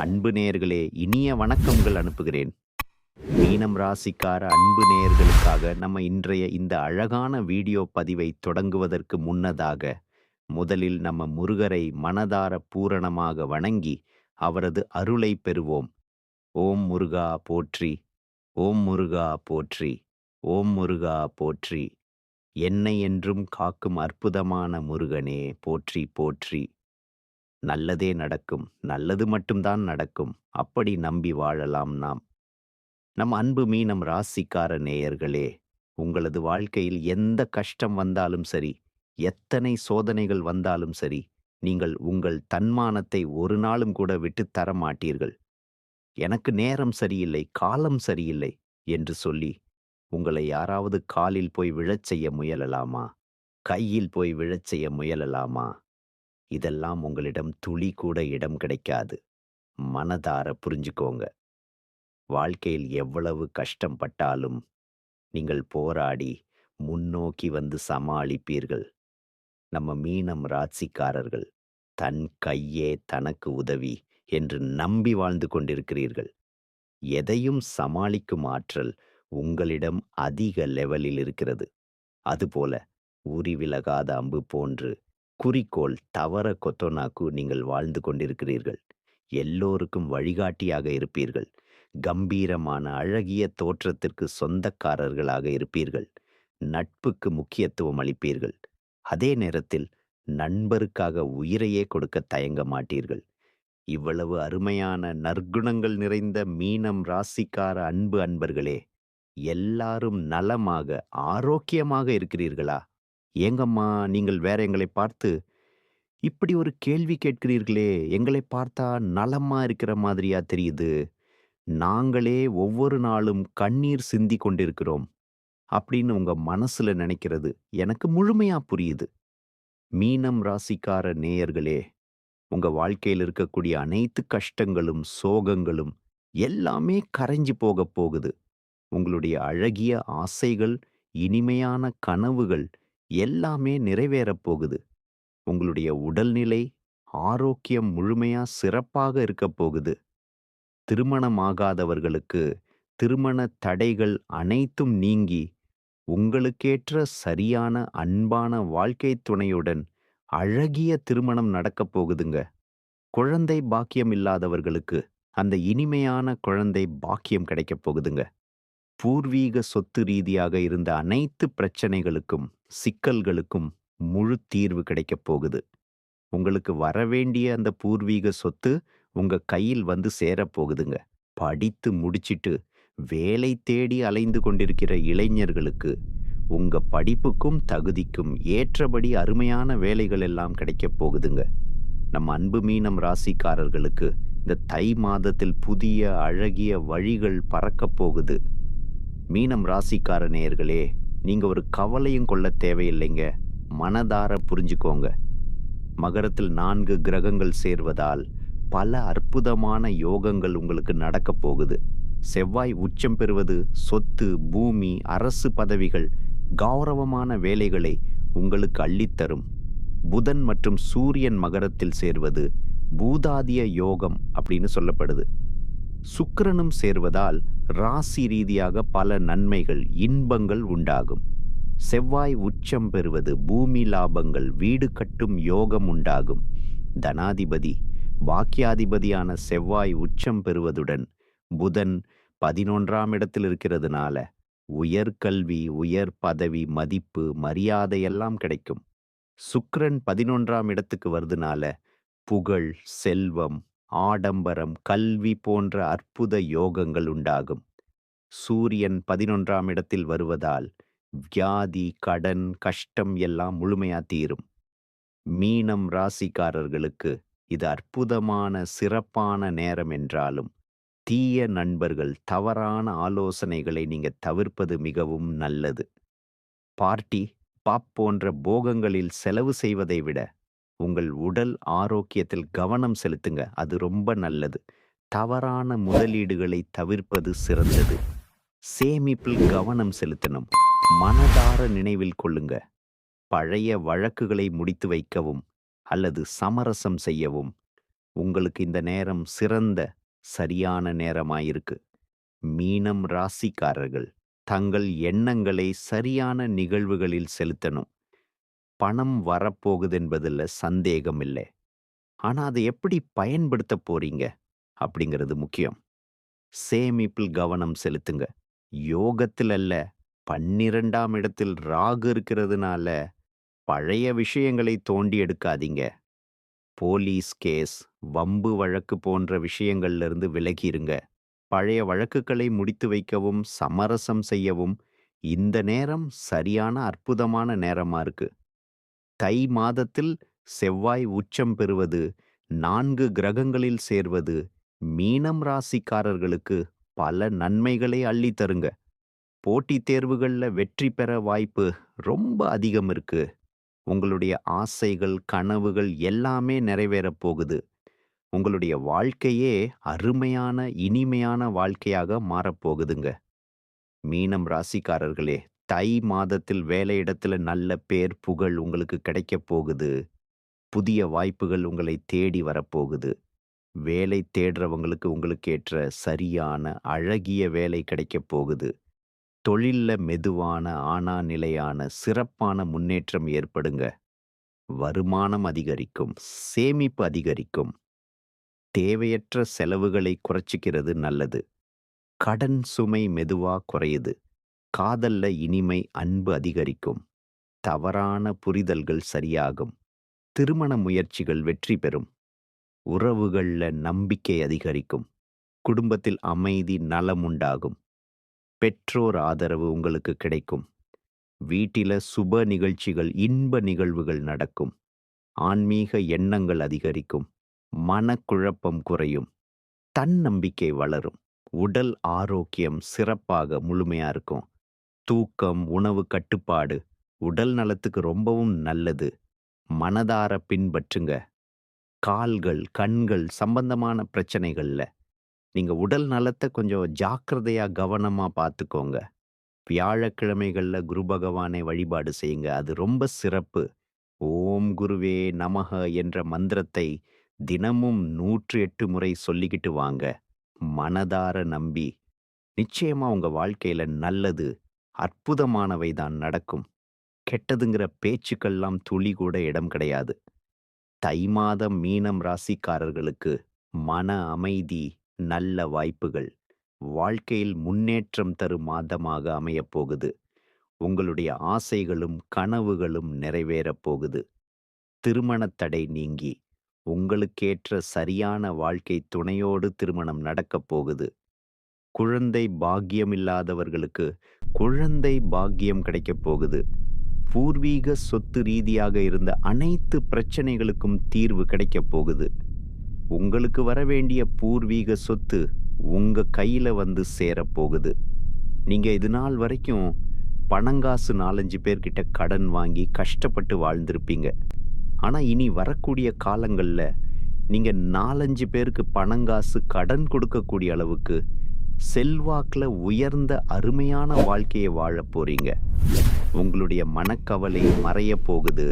அன்பு நேயர்களே, இனிய வணக்கங்கள் அனுப்புகிறேன். மீனம் ராசிக்கார அன்பு நேயர்களுக்காக நம்ம இன்றைய இந்த அழகான வீடியோ பதிவை தொடங்குவதற்கு முன்னதாக, முதலில் நம்ம முருகரை மனதார பூரணமாக வணங்கி, அவரது அருளை பெறுவோம். ஓம் முருகா போற்றி, ஓம் முருகா போற்றி, ஓம் முருகா போற்றி. என்னை என்றும் காக்கும் அற்புதமான முருகனே போற்றி போற்றி. நல்லதே நடக்கும். நல்லது மட்டும்தான் நடக்கும். அப்படி நம்பி வாழலாம் நாம். நம் அன்பு மீனம் ராசிக்கார நேயர்களே, உங்களது வாழ்க்கையில் எந்த கஷ்டம் வந்தாலும் சரி, எத்தனை சோதனைகள் வந்தாலும் சரி, நீங்கள் உங்கள் தன்மானத்தை ஒரு நாளும் கூட விட்டுத் தர மாட்டீர்கள். எனக்கு நேரம் சரியில்லை, காலம் சரியில்லை என்று சொல்லி, உங்களை யாராவது காலில் போய் விழச் செய்ய முயலலாமா? கையில் போய் விழச் செய்ய முயலலாமா? இதெல்லாம் உங்களிடம் துளி கூட இடம் கிடைக்காது. மனதார புரிஞ்சுக்கோங்க. வாழ்க்கையில் எவ்வளவு கஷ்டம் பட்டாலும் நீங்கள் போராடி முன்னோக்கி வந்து சமாளிப்பீர்கள். நம்ம மீனம் ராசிக்காரர்கள் தன் கையே தனக்கு உதவி என்று நம்பி வாழ்ந்து கொண்டிருக்கிறீர்கள். எதையும் சமாளிக்கும் ஆற்றல் உங்களிடம் அதிக லெவலில் இருக்கிறது. அதுபோல உரி விலகாத அம்பு போன்று குறிக்கோள் தவற கொத்தோனாக்கு நீங்கள் வாழ்ந்து கொண்டிருக்கிறீர்கள். எல்லோருக்கும் வழிகாட்டியாக இருப்பீர்கள். கம்பீரமான அழகிய தோற்றத்திற்கு சொந்தக்காரர்களாக இருப்பீர்கள். நட்புக்கு முக்கியத்துவம் அளிப்பீர்கள். அதே நேரத்தில் நண்பருக்காக உயிரையே கொடுக்க தயங்க மாட்டீர்கள். இவ்வளவு அருமையான நற்குணங்கள் நிறைந்த மீனம் ராசிக்கார அன்பு அன்பர்களே, எல்லாரும் நலமாக ஆரோக்கியமாக இருக்கிறீர்களா? ஏங்கம்மா நீங்கள் வேற எங்களை பார்த்து இப்படி ஒரு கேள்வி கேட்கிறீர்களே, எங்களை பார்த்தா நலமா இருக்கிற மாதிரியா தெரியுது. நாங்களே ஒவ்வொரு நாளும் கண்ணீர் சிந்திக் கொண்டிருக்கிறோம் அப்படின்னு உங்க மனசுல நினைக்கிறது எனக்கு முழுமையா புரியுது. மீனம் ராசிக்கார நேயர்களே, உங்க வாழ்க்கையில் இருக்கக்கூடிய அனைத்து கஷ்டங்களும் சோகங்களும் எல்லாமே கரைஞ்சு போகப் போகுது. உங்களுடைய அழகிய ஆசைகள், இனிமையான கனவுகள் எல்லாமே நிறைவேறப் போகுது. உங்களுடைய உடல்நிலை, ஆரோக்கியம் முழுமையா சிறப்பாக இருக்கப் போகுது. திருமணமாகாதவர்களுக்கு திருமண தடைகள் அனைத்தும் நீங்கி, உங்களுக்கேற்ற சரியான அன்பான வாழ்க்கை துணையுடன் அழகிய திருமணம் நடக்கப் போகுதுங்க. குழந்தை பாக்கியம் இல்லாதவர்களுக்கு அந்த இனிமையான குழந்தை பாக்கியம் கிடைக்கப் போகுதுங்க. பூர்வீக சொத்து ரீதியாக இருந்த அனைத்து பிரச்சனைகளுக்கும், சிக்கல்களுக்கும் முழு தீர்வு கிடைக்கப் போகுது. உங்களுக்கு வரவேண்டிய அந்த பூர்வீக சொத்து உங்க கையில் வந்து சேரப்போகுதுங்க. படித்து முடிச்சிட்டு வேலை தேடி அலைந்து கொண்டிருக்கிற இளைஞர்களுக்கு உங்க படிப்புக்கும் தகுதிக்கும் ஏற்றபடி அருமையான வேலைகள் எல்லாம் கிடைக்கப் போகுதுங்க. நம்ம அன்பு மீனம் ராசிக்காரர்களுக்கு இந்த தை மாதத்தில் புதிய அழகிய வழிகள் பறக்கப் போகுது. மீனம் ராசிக்கார நேயர்களே, நீங்க ஒரு கவலையும் கொள்ள தேவையில்லைங்க. மனதார புரிஞ்சுக்கோங்க. மகரத்தில் 4 கிரகங்கள் சேர்வதால் பல அற்புதமான யோகங்கள் உங்களுக்கு நடக்கப் போகுது. செவ்வாய் உச்சம் பெறுவது சொத்து, பூமி, அரசு பதவிகள், கௌரவமான வேலைகளை உங்களுக்கு அள்ளித்தரும். புதன் மற்றும் சூரியன் மகரத்தில் சேர்வது பூதாதிய யோகம் அப்படின்னு சொல்லப்படுது. சுக்கிரனும் சேர்வதால் ராசி ரீதியாக பல நன்மைகள், இன்பங்கள் உண்டாகும். செவ்வாய் உச்சம் பெறுவது பூமி லாபங்கள், வீடு கட்டும் யோகம் உண்டாகும். தனாதிபதி, பாக்கியாதிபதியான செவ்வாய் உச்சம் பெறுவதுடன் புதன் 11ஆம் இடத்தில் இருக்கிறதுனால உயர்கல்வி, உயர் பதவி, மதிப்பு, மரியாதையெல்லாம் கிடைக்கும். சுக்கிரன் 11ஆம் இடத்துக்கு வருதுனால புகழ், செல்வம், ஆடம்பரம், கல்வி போன்ற அற்புத யோகங்கள் உண்டாகும். சூரியன் 11ஆம் இடத்தில் வருவதால் வியாதி, கடன், கஷ்டம் எல்லாம் முழுமையா தீரும். மீனம் ராசிக்காரர்களுக்கு இது அற்புதமான சிறப்பான நேரம் என்றாலும், தீய நண்பர்கள், தவறான ஆலோசனைகளை நீங்க தவிர்ப்பது மிகவும் நல்லது. பார்ட்டி, பாப் போன்ற போகங்களில் செலவு செய்வதை விட உங்கள் உடல் ஆரோக்கியத்தில் கவனம் செலுத்துங்க. அது ரொம்ப நல்லது. தவறான முதலீடுகளை தவிர்ப்பது சிறந்தது. சேமிப்பில் கவனம் செலுத்தணும். மனதார நினைவில் கொள்ளுங்க. பழைய வழக்குகளை முடித்து வைக்கவும் அல்லது சமரசம் செய்யவும் உங்களுக்கு இந்த நேரம் சிறந்த, சரியான நேரமாயிருக்கு. மீனம் ராசிக்காரர்கள் தங்கள் எண்ணங்களை சரியான நிகழ்வுகளில் செலுத்தணும். பணம் வரப்போகுது என்பதுல சந்தேகம் இல்லை. ஆனா அதை எப்படி பயன்படுத்தப் போறீங்க அப்படிங்கிறது முக்கியம். சேமிப்பில் கவனம் செலுத்துங்க. யோகத்தில் அல்ல, 12ஆம் இடத்தில் ராகு இருக்கிறதுனால பழைய விஷயங்களை தோண்டி எடுக்காதீங்க. போலீஸ் கேஸ், வம்பு வழக்கு போன்ற விஷயங்கள்ல இருந்து விலகி இருங்க. பழைய வழக்குகளை முடித்து வைக்கவும், சமரசம் செய்யவும் இந்த நேரம் சரியான அற்புதமான நேரமா இருக்கு. தை மாதத்தில் செவ்வாய் உச்சம் பெறுவது, 4 கிரகங்களில் சேர்வது மீனம் ராசிக்காரர்களுக்கு பல நன்மைகளை அள்ளித் தருங்க. போட்டித் தேர்வுகள்ல வெற்றி பெற வாய்ப்பு ரொம்ப அதிகம் இருக்கு. உங்களுடைய ஆசைகள், கனவுகள் எல்லாமே நிறைவேறப் போகுது. உங்களுடைய வாழ்க்கையே அருமையான, இனிமையான வாழ்க்கையாக மாறப்போகுதுங்க. மீனம் ராசிக்காரர்களே, தை மாதத்தில் வேலையிடத்துல நல்ல பேர், புகழ் உங்களுக்கு கிடைக்கப் போகுது. புதிய வாய்ப்புகள் உங்களை தேடி வரப்போகுது. வேலை தேடுறவங்களுக்கு உங்களுக்கு ஏற்ற சரியான, அழகிய வேலை கிடைக்கப் போகுது. தொழில்ல மெதுவான, ஆனா நிலையான, சிறப்பான முன்னேற்றம் ஏற்படுங்க. வருமானம் அதிகரிக்கும், சேமிப்பு அதிகரிக்கும். தேவையற்ற செலவுகளை குறைச்சிக்கிறது நல்லது. கடன் சுமை மெதுவா குறையுது. காதல்ல இனிமை, அன்பு அதிகரிக்கும். தவறான புரிதல்கள் சரியாகும். திருமண முயற்சிகள் வெற்றி பெறும். உறவுகள்ல நம்பிக்கை அதிகரிக்கும். குடும்பத்தில் அமைதி, நலம் உண்டாகும். பெற்றோர் ஆதரவு உங்களுக்கு கிடைக்கும். வீட்டில சுப நிகழ்ச்சிகள், இன்ப நிகழ்வுகள் நடக்கும். ஆன்மீக எண்ணங்கள் அதிகரிக்கும். மனக்குழப்பம் குறையும். தன்னம்பிக்கை வளரும். உடல் ஆரோக்கியம் சிறப்பாக முழுமையா இருக்கும். தூக்கம், உணவு கட்டுப்பாடு உடல் நலத்துக்கு ரொம்பவும் நல்லது. மனதார பின்பற்றுங்க. கால்கள், கண்கள் சம்பந்தமான பிரச்சனைகள்ல நீங்க உடல் நலத்தை கொஞ்சம் ஜாக்கிரதையா, கவனமா பார்த்துக்கோங்க. வியாழக்கிழமைகள்ல குரு பகவானை வழிபாடு செய்யுங்க. அது ரொம்ப சிறப்பு. ஓம் குருவே நமக என்ற மந்திரத்தை தினமும் 108 முறை சொல்லிக்கிட்டு வாங்க. மனதார நம்பி நிச்சயமா உங்க வாழ்க்கையில நல்லது, அற்புதமானவை தான் நடக்கும். கெட்டதுங்கிற பேச்சுக்கெல்லாம் துளி கூட இடம் கிடையாது. தை மாதம் மீனம் ராசிக்காரர்களுக்கு மன அமைதி, நல்ல வாய்ப்புகள், வாழ்க்கையில் முன்னேற்றம் தரும் மாதமாக அமையப் போகுது. உங்களுடைய ஆசைகளும் கனவுகளும் நிறைவேறப் போகுது. திருமணத் தடை நீங்கி உங்களுக்கேற்ற சரியான வாழ்க்கை துணையோடு திருமணம் நடக்கப் போகுது. குழந்தை பாக்கியம் இல்லாதவர்களுக்கு குழந்தை பாக்கியம் கிடைக்கப் போகுது. பூர்வீக சொத்து ரீதியாக இருந்த அனைத்து பிரச்சனைகளுக்கும் தீர்வு கிடைக்கப் போகுது. உங்களுக்கு வர வேண்டிய பூர்வீக சொத்து உங்க கையில வந்து சேரப்போகுது. நீங்க இது நாள் வரைக்கும் பணங்காசு 4-5 பேர்கிட்ட கடன் வாங்கி கஷ்டப்பட்டு வாழ்ந்திருப்பீங்க. ஆனா இனி வரக்கூடிய காலங்கள்ல நீங்க 4-5 பேருக்கு பணங்காசு கடன் கொடுக்கக்கூடிய அளவுக்கு செல்வாக்குல உயர்ந்த அருமையான வாழ்க்கையை வாழப் போறீங்க. உங்களுடைய மனக்கவலை மறைய போகுது.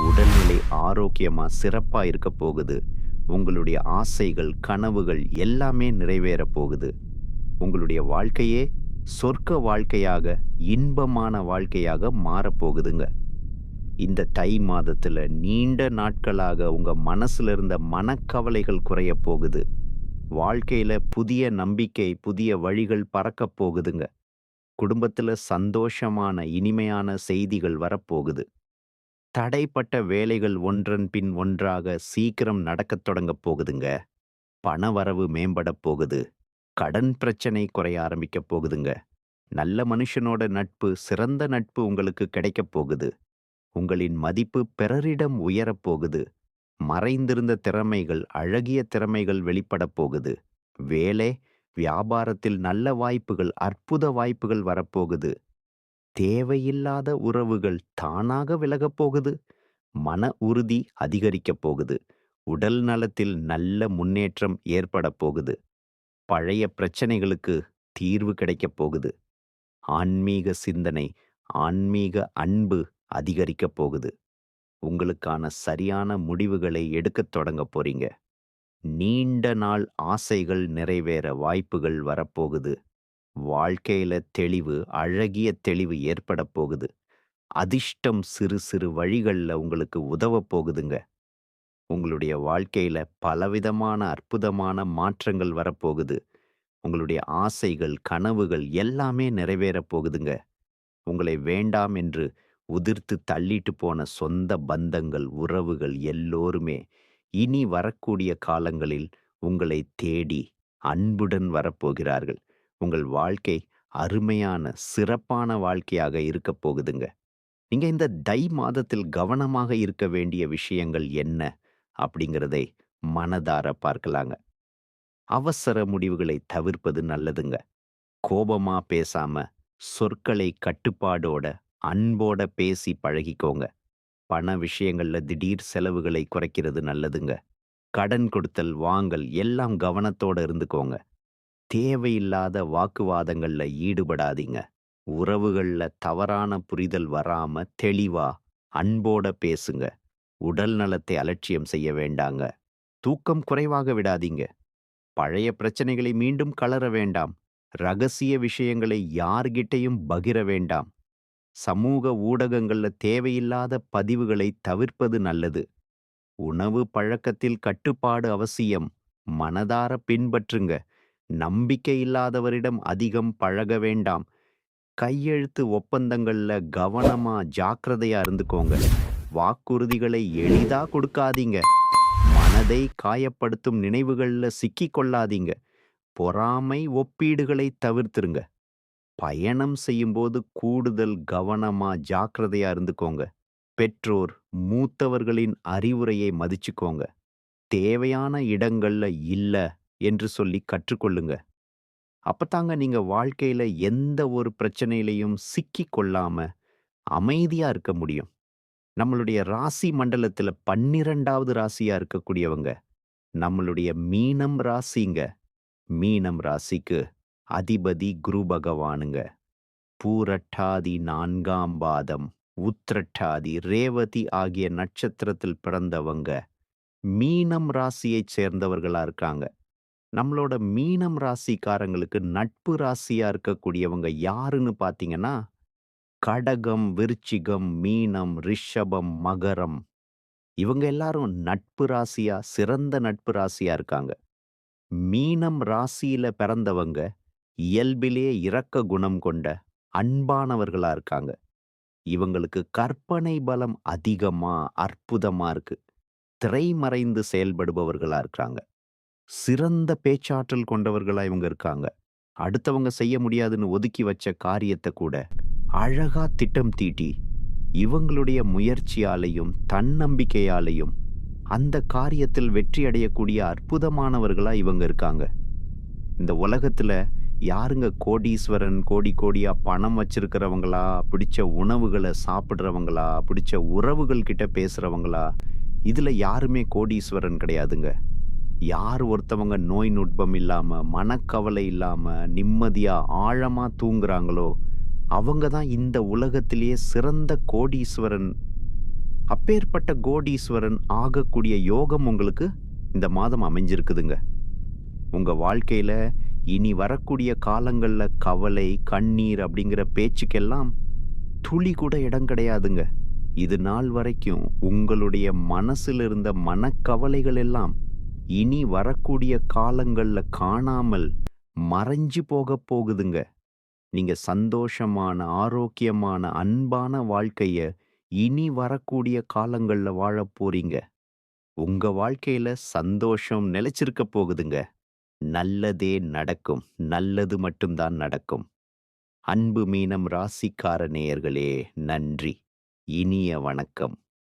உடல்நிலை ஆரோக்கியமா சிறப்பா இருக்க போகுது. உங்களுடைய ஆசைகள், கனவுகள் எல்லாமே நிறைவேறப் போகுது. உங்களுடைய வாழ்க்கையே சொர்க்க வாழ்க்கையாக, இன்பமான வாழ்க்கையாக மாறப்போகுதுங்க. இந்த தை மாதத்துல நீண்ட நாட்களாக உங்க மனசுல இருந்த மனக்கவலைகள் குறையப் போகுது. வாழ்க்கையில புதிய நம்பிக்கை, புதிய வழிகள் பறக்கப் போகுதுங்க. குடும்பத்துல சந்தோஷமான, இனிமையான செய்திகள் வரப்போகுது. தடைப்பட்ட வேலைகள் ஒன்றன் பின் ஒன்றாக சீக்கிரம் நடக்கத் தொடங்கப் போகுதுங்க. பணவரவு மேம்படப் போகுது. கடன் பிரச்சனை குறைய ஆரம்பிக்கப் போகுதுங்க. நல்ல மனுஷனோட நட்பு, சிறந்த நட்பு உங்களுக்கு கிடைக்கப் போகுது. உங்களின் மதிப்பு பிறரிடம் உயரப் போகுது. மறைந்திருந்த திறமைகள், அழகிய திறமைகள் வெளிப்படப் போகுது. வேலை, வியாபாரத்தில் நல்ல வாய்ப்புகள், அற்புத வாய்ப்புகள் வரப்போகுது. தேவையில்லாத உறவுகள் தானாக விலகப் போகுது. மன உறுதி அதிகரிக்கப் போகுது. உடல் நலத்தில் நல்ல முன்னேற்றம் ஏற்படப் போகுது. பழைய பிரச்சனைகளுக்கு தீர்வு கிடைக்கப் போகுது. ஆன்மீக சிந்தனை, ஆன்மீக அன்பு அதிகரிக்கப் போகுது. உங்களுக்கான சரியான முடிவுகளை எடுக்கத் தொடங்கப் போறீங்க. நீண்ட நாள் ஆசைகள் நிறைவேற வாய்ப்புகள் வரப்போகுது. வாழ்க்கையில தெளிவு, அழகிய தெளிவு ஏற்படப் போகுது. அதிர்ஷ்டம் சிறு சிறு வழிகள்ல உங்களுக்கு உதவப் போகுதுங்க. உங்களுடைய வாழ்க்கையில பலவிதமான அற்புதமான மாற்றங்கள் வரப்போகுது. உங்களுடைய ஆசைகள், கனவுகள் எல்லாமே நிறைவேறப் போகுதுங்க. உங்களை வேண்டாம் என்று உதிர்த்து தள்ளிட்டு போன சொந்த பந்தங்கள், உறவுகள் எல்லோருமே இனி வரக்கூடிய காலங்களில் உங்களை தேடி அன்புடன் வரப்போகிறார்கள். உங்கள் வாழ்க்கை அருமையான, சிறப்பான வாழ்க்கையாக இருக்கப் போகுதுங்க. நீங்க இந்த தை மாதத்தில் கவனமாக இருக்க வேண்டிய விஷயங்கள் என்ன அப்படிங்கிறதை மனதார பார்க்கலாங்க. அவசர முடிவுகளை தவிர்ப்பது நல்லதுங்க. கோபமா பேசாம, சொற்களை கட்டுப்பாடோட, அன்போட பேசி பழகிக்கோங்க. பண விஷயங்கள்ல திடீர் செலவுகளை குறைக்கிறது நல்லதுங்க. கடன் கொடுத்தல், வாங்கல் எல்லாம் கவனத்தோட இருந்துக்கோங்க. தேவையில்லாத வாக்குவாதங்கள்ல ஈடுபடாதீங்க. உறவுகள்ல தவறான புரிதல் வராம தெளிவா, அன்போட பேசுங்க. உடல் நலத்தை அலட்சியம் செய்ய வேண்டாங்க. தூக்கம் குறைவாக விடாதீங்க. பழைய பிரச்சனைகளை மீண்டும் கலர வேண்டாம். ரகசிய விஷயங்களை யார்கிட்டயும் பகிர வேண்டாம். சமூக ஊடகங்கள்ல தேவையில்லாத பதிவுகளை தவிர்ப்பது நல்லது. உணவு பழக்கத்தில் கட்டுப்பாடு அவசியம். மனதார பின்பற்றுங்க. நம்பிக்கை இல்லாதவரிடம் அதிகம் பழக வேண்டாம். கையெழுத்து ஒப்பந்தங்கள்ல கவனமா, ஜாக்கிரதையா இருந்துக்கோங்க. வாக்குறுதிகளை எளிதா கொடுக்காதீங்க. மனதை காயப்படுத்தும் நினைவுகள்ல சிக்கிக் கொள்ளாதீங்க. பொறாமை, ஒப்பீடுகளை தவிர்த்துருங்க. பயணம் செய்யும்போது கூடுதல் கவனமா, ஜாக்கிரதையா இருந்துக்கோங்க. பெற்றோர், மூத்தவர்களின் அறிவுரையை மதிச்சுக்கோங்க. தேவையான இடங்கள்ல இல்ல என்று சொல்லி கற்றுக்கொள்ளுங்க. அப்பத்தாங்க நீங்க வாழ்க்கையில எந்த ஒரு பிரச்சனையிலையும் சிக்கிக் கொள்ளாம அமைதியா இருக்க முடியும். நம்மளுடைய ராசி மண்டலத்துல 12வது ராசியா இருக்கக்கூடியவங்க நம்மளுடைய மீனம் ராசிங்க. மீனம் ராசிக்கு அதிபதி குரு பகவானுங்க. பூரட்டாதி 4ஆம் பாதம், உத்திரட்டாதி, ரேவதி ஆகிய நட்சத்திரத்தில் பிறந்தவங்க மீனம் ராசியைச் சேர்ந்தவர்களா இருக்காங்க. நம்மளோட மீனம் ராசிக்காரங்களுக்கு நட்பு ராசியா இருக்கக்கூடியவங்க யாருன்னு பார்த்தீங்கன்னா, கடகம், விருச்சிகம், மீனம், ரிஷபம், மகரம். இவங்க எல்லாரும் நட்பு ராசியா, சிறந்த நட்பு ராசியா இருக்காங்க. மீனம் ராசியில பிறந்தவங்க இயல்பிலே இரக்க குணம் கொண்ட அன்பானவர்களா இருக்காங்க. இவங்களுக்கு கற்பனை பலம் அதிகமா, அற்புதமா இருக்கு. திரைமறைந்து செயல்படுபவர்களா இருக்காங்க. சிறந்த பேச்சாற்றல் கொண்டவர்களா இவங்க இருக்காங்க. அடுத்தவங்க செய்ய முடியாதுன்னு ஒதுக்கி வச்ச காரியத்தை கூட அழகா திட்டம் தீட்டி, இவங்களுடைய முயற்சியாலையும், தன்னம்பிக்கையாலையும் அந்த காரியத்தில் வெற்றி அடையக்கூடிய அற்புதமானவர்களா இவங்க இருக்காங்க. இந்த உலகத்துல யாருங்க கோடீஸ்வரன், கோடி கோடியா பணம் வச்சிருக்கிறவங்களா, பிடிச்ச உணவுகளை சாப்பிடுறவங்களா, பிடிச்ச உறவுகள் கிட்ட பேசுறவங்களா, இதுல யாருமே கோடீஸ்வரன் கிடையாதுங்க. யார் ஒருத்தவங்க நோய் நுட்பம் இல்லாம, மனக்கவலை இல்லாம, நிம்மதியா ஆழமா தூங்குறாங்களோ அவங்க தான் இந்த உலகத்திலேயே சிறந்த கோடீஸ்வரன். அப்பேற்பட்ட கோடீஸ்வரன் ஆகக்கூடிய யோகம் உங்களுக்கு இந்த மாதம் அமைஞ்சிருக்குதுங்க. உங்க வாழ்க்கையில இனி வரக்கூடிய காலங்கள்ல கவலை, கண்ணீர் அப்படிங்கிற பேச்சுக்கெல்லாம் துளி கூட இடம் கிடையாதுங்க. இது நாள் வரைக்கும் உங்களுடைய மனசில் இருந்த மனக்கவலைகள் எல்லாம் இனி வரக்கூடிய காலங்கள்ல காணாமல் மறைஞ்சு போகப் போகுதுங்க. நீங்க சந்தோஷமான, ஆரோக்கியமான, அன்பான வாழ்க்கைய இனி வரக்கூடிய காலங்கள்ல வாழப் போறீங்க. உங்க வாழ்க்கையில சந்தோஷம் நிலைச்சிருக்க போகுதுங்க. நல்லதே நடக்கும். நல்லது மட்டும்தான் நடக்கும். அன்பு மீனம் ராசிக்கார நேயர்களே, நன்றி. இனிய வணக்கம்.